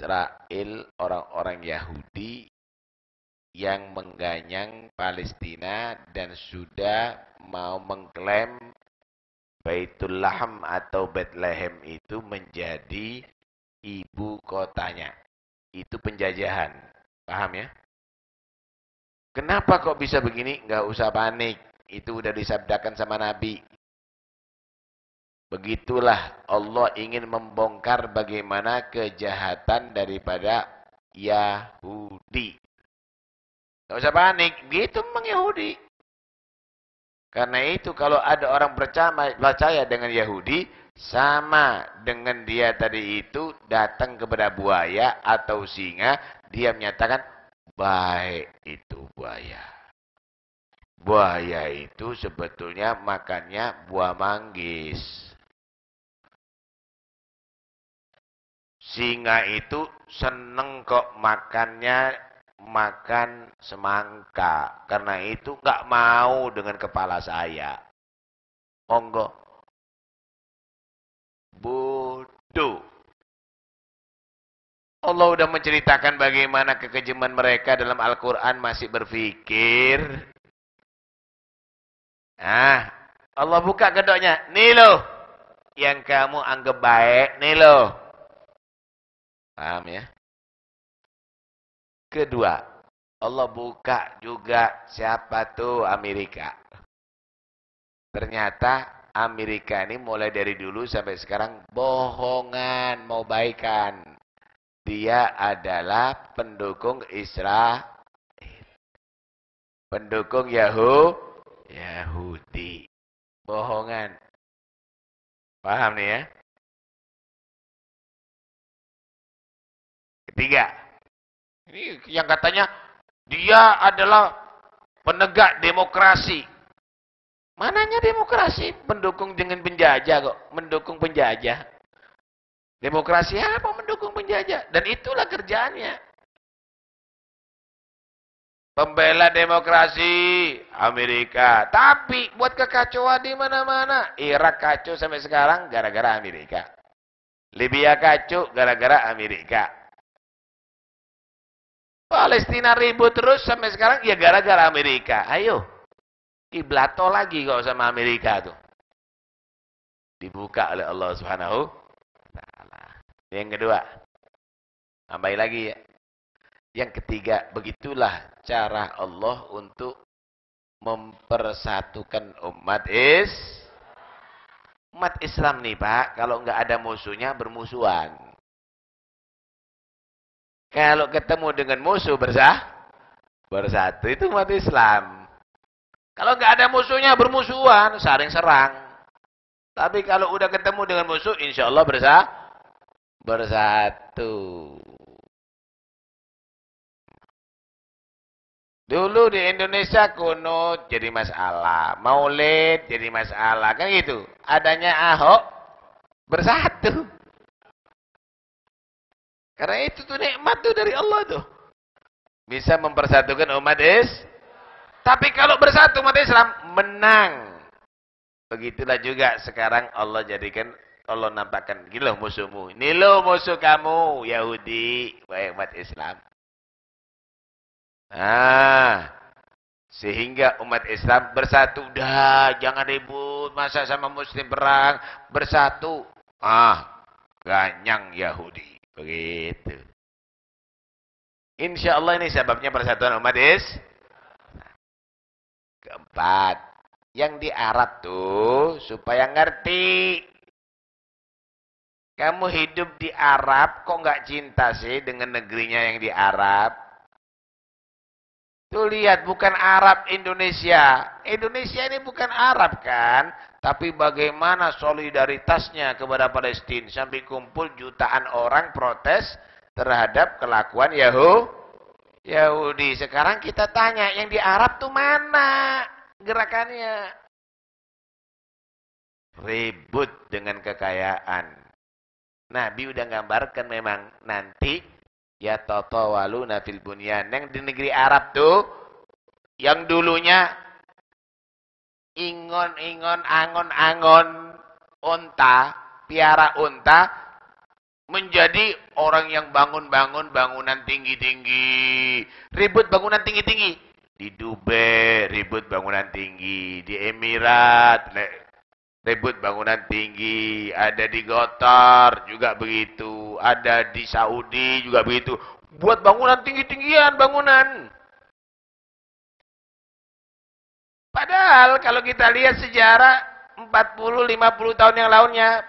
Israel, orang-orang Yahudi yang mengganyang Palestina dan sudah mau mengklaim Baitul Laham atau Bethlehem itu menjadi ibu kotanya. Itu penjajahan. Paham ya? Kenapa kok bisa begini? Nggak usah panik. Itu udah disabdakan sama Nabi. Begitulah Allah ingin membongkar bagaimana kejahatan daripada Yahudi. Nggak usah panik. Gitu memang Yahudi. Karena itu kalau ada orang percaya dengan Yahudi, sama dengan dia tadi itu datang kepada buaya atau singa, dia menyatakan, baik itu buaya. Buaya itu sebetulnya makannya buah manggis. Singa itu seneng kok makan semangka. Karena itu nggak mau dengan kepala saya. Monggo. Bodoh. Allah udah menceritakan bagaimana kekejaman mereka dalam Al-Quran masih berpikir. Nah, Allah buka kedoknya. Nih loh. Yang kamu anggap baik. Nih loh. Paham ya? Kedua, Allah buka juga siapa tuh Amerika. Ternyata Amerika ini mulai dari dulu sampai sekarang bohongan, mau baikan. Dia adalah pendukung Israel. Pendukung Yahudi. Bohongan. Paham nih ya? Ketiga. Ini yang katanya dia adalah penegak demokrasi. Mananya demokrasi? Pendukung dengan penjajah kok. Mendukung penjajah. Demokrasi apa mendukung penjajah? Dan itulah kerjaannya. Pembela demokrasi Amerika. Tapi buat kekacauan di mana-mana. Irak kacau sampai sekarang gara-gara Amerika. Libya kacau gara-gara Amerika. Palestina ribut terus sampai sekarang ya gara-gara Amerika. Ayo. Kiblato lagi kok sama Amerika tuh. Dibuka oleh Allah Subhanahu wa taala. Yang kedua. Tambahin lagi ya. Yang ketiga, begitulah cara Allah untuk mempersatukan umat Islam nih Pak, kalau nggak ada musuhnya bermusuhan. Kalau ketemu dengan musuh bersatu itu umat Islam. Kalau nggak ada musuhnya bermusuhan, saling serang. Tapi kalau udah ketemu dengan musuh, insya Allah bersatu. Dulu di Indonesia kunut jadi masalah, maulid jadi masalah, kan gitu. Adanya Ahok bersatu. Karena itu tuh nikmat tuh dari Allah tuh. Bisa mempersatukan umat Tapi kalau bersatu umat Islam menang. Begitulah juga sekarang Allah jadikan, Allah nampakkan, gila musuhmu. Ini lo musuh kamu Yahudi, baik umat Islam. Sehingga umat Islam bersatu. Dah, jangan ribut, masa sama muslim perang, bersatu. Ganyang Yahudi. Begitu. Insya Allah ini sebabnya persatuan umat Keempat, yang di Arab tuh supaya ngerti. Kamu hidup di Arab, kok nggak cinta sih dengan negerinya yang di Arab? Tuh lihat, bukan Arab Indonesia. Indonesia ini bukan Arab kan? Tapi bagaimana solidaritasnya kepada Palestina. Sampai kumpul jutaan orang protes terhadap kelakuan Yahudi. Sekarang kita tanya, yang di Arab tuh mana gerakannya? Ribut dengan kekayaan. Nabi udah gambarkan memang nanti ya tatawaluna fil bunyan. Yang di negeri Arab tuh yang dulunya ingon-ingon, angon-angon unta, piara unta, Menjadi orang yang bangun-bangun bangunan tinggi-tinggi. Ribut bangunan tinggi-tinggi. Di Dubai ribut bangunan tinggi. Di Emirat ribut bangunan tinggi. Ada di Qatar juga begitu. Ada di Saudi juga begitu. Buat bangunan tinggi-tinggian bangunan. Padahal kalau kita lihat sejarah 40-50 tahun yang lalunya,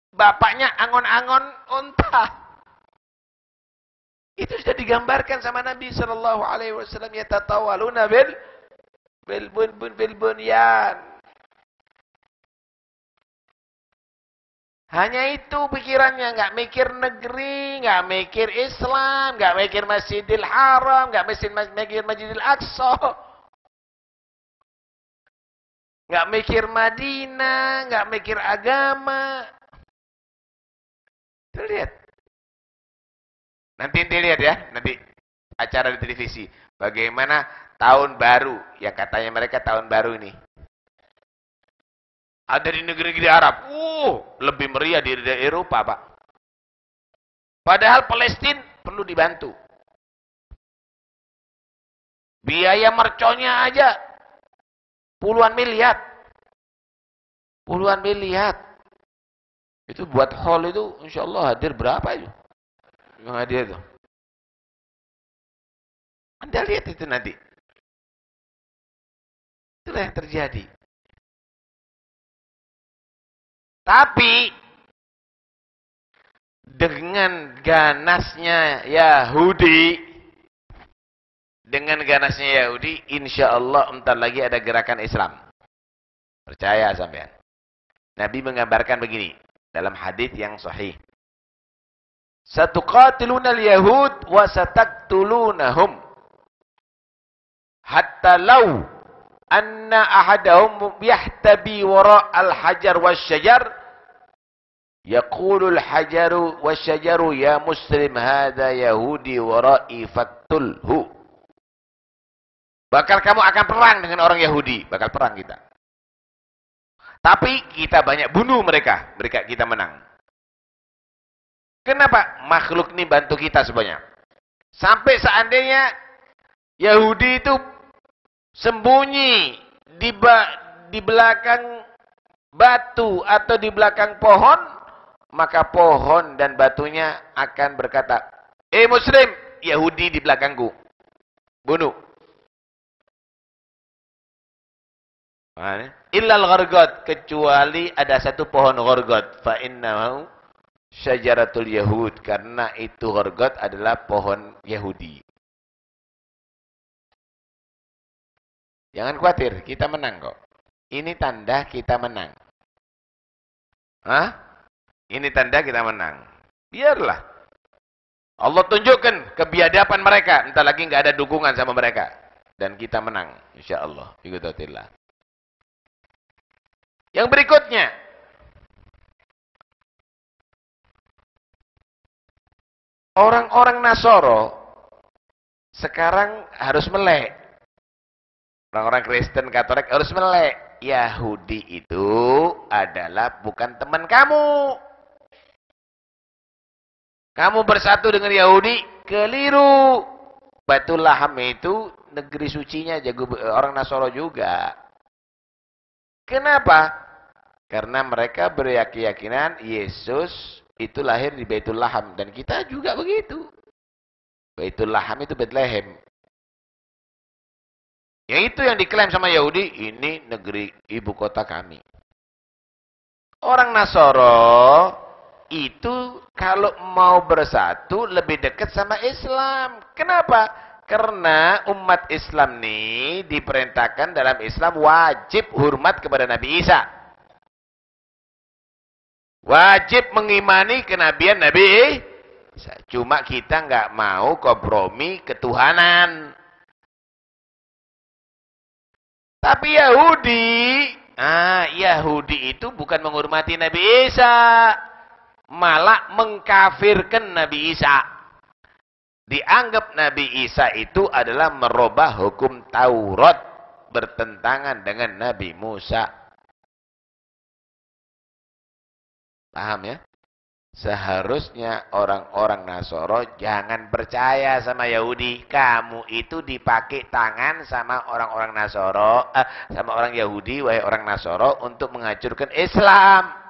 bapaknya angon-angon unta. Itu sudah digambarkan sama Nabi sallallahu alaihi wasallam, yatatawaluna bil bunyan. Hanya itu pikirannya, enggak mikir negeri, enggak mikir Islam, enggak mikir Masjidil Haram, enggak mikir Masjidil Aqsa. Enggak mikir Madinah, enggak mikir agama. Lihat. Nanti lihat ya, nanti acara di televisi. Bagaimana tahun baru, yang katanya mereka tahun baru ini. Ada di negeri-negeri Arab. Lebih meriah dari Eropa, Pak. Padahal Palestina perlu dibantu. Biaya merconnya aja puluhan miliar. Puluhan miliar. Itu buat hall itu insya Allah hadir berapa itu? Yang hadir itu. Anda lihat itu nanti. Itulah yang terjadi. Tapi dengan ganasnya Yahudi, insya Allah entar lagi ada gerakan Islam. Percaya sampean. Nabi menggambarkan begini dalam hadis yang sahih. Satuqatiluna al-yahud wa sataktulunahum hatta law anna ahadahum yahtabi wara al-hajar wasyajar yaqulu al-hajaru wasyajaru ya muslim hadha yahudi wara'i faktulhu. Bakal kamu akan perang dengan orang Yahudi, bakal perang kita. Tapi kita banyak bunuh mereka, kita menang. Kenapa? Makhluk ini bantu kita semuanya. Sampai seandainya Yahudi itu sembunyi di belakang batu atau di belakang pohon, maka pohon dan batunya akan berkata, Muslim, Yahudi di belakangku. Bunuh. Illal gharqad, kecuali ada satu pohon gharqad, fa innahu syajaratul yahud, karena itu gharqad adalah pohon Yahudi. Jangan khawatir, kita menang kok. Ini tanda kita menang. Ini tanda kita menang. Biarlah Allah tunjukkan kebiadaban mereka, entar lagi nggak ada dukungan sama mereka, dan kita menang insyaallah. Biqudratillah. Yang berikutnya, orang-orang Nasoro sekarang harus melek. Orang-orang Kristen Katolik harus melek. Yahudi itu adalah bukan teman kamu. Kamu bersatu dengan Yahudi, keliru. Baitul Laham itu negeri sucinya orang Nasoro juga. Kenapa? Karena mereka berkeyakinan Yesus itu lahir di Baitul Laham. Dan kita juga begitu. Baitul Laham itu Bethlehem. Yang itu yang diklaim sama Yahudi, ini negeri ibu kota kami. Orang Nasoro itu kalau mau bersatu lebih dekat sama Islam. Kenapa? Karena umat Islam ini diperintahkan dalam Islam wajib hormat kepada Nabi Isa. Wajib mengimani kenabian Nabi Isa. Cuma kita nggak mau kompromi ketuhanan. Tapi Yahudi itu bukan menghormati Nabi Isa, malah mengkafirkan Nabi Isa. Dianggap Nabi Isa itu adalah merubah hukum Taurat, bertentangan dengan Nabi Musa. Paham ya? Seharusnya orang-orang Nasoro jangan percaya sama Yahudi. Kamu itu dipakai tangan sama orang-orang Nasoro, sama orang Yahudi, wahai orang Nasoro, untuk menghancurkan Islam.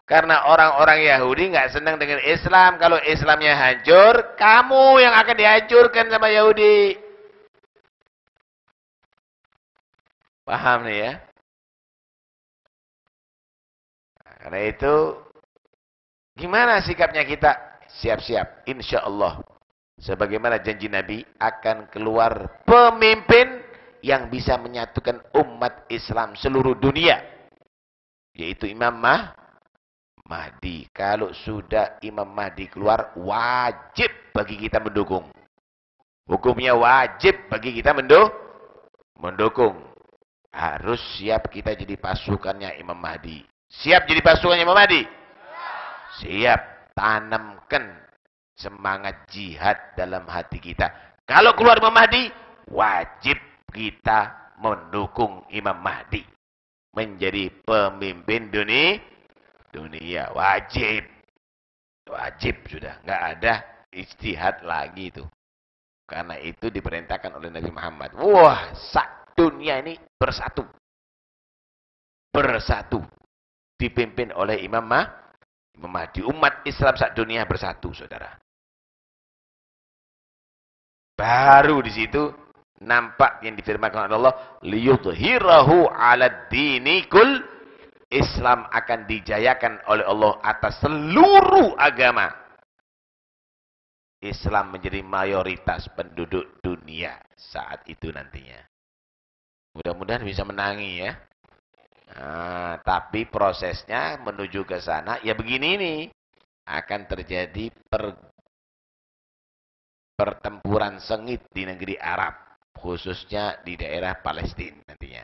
Karena orang-orang Yahudi nggak senang dengan Islam. Kalau Islamnya hancur, kamu yang akan dihancurkan sama Yahudi. Paham nih ya? Nah, karena itu, gimana sikapnya kita? Siap-siap, insya Allah. Sebagaimana janji Nabi, akan keluar pemimpin yang bisa menyatukan umat Islam seluruh dunia. Yaitu Imam Mahdi. Kalau sudah Imam Mahdi keluar, wajib bagi kita mendukung. Hukumnya wajib bagi kita mendukung. Harus siap kita jadi pasukannya Imam Mahdi. Siap jadi pasukannya Imam Mahdi? Siap. Tanamkan semangat jihad dalam hati kita. Kalau keluar Imam Mahdi, wajib kita mendukung Imam Mahdi. Menjadi pemimpin dunia. Wajib. Wajib sudah. Nggak ada ijtihad lagi itu. Karena itu diperintahkan oleh Nabi Muhammad. Wah, sak dunia ini bersatu. Bersatu. Dipimpin oleh Imam Mahdi. Umat Islam sak dunia bersatu, saudara. Baru di situ nampak yang difirmankan oleh Allah, liyudhhirahu 'alad dini kull. Islam akan dijayakan oleh Allah atas seluruh agama. Islam menjadi mayoritas penduduk dunia saat itu nantinya. Mudah-mudahan bisa menangi ya. Nah, tapi prosesnya menuju ke sana, ya begini nih. Akan terjadi pertempuran sengit di negeri Arab. Khususnya di daerah Palestina nantinya.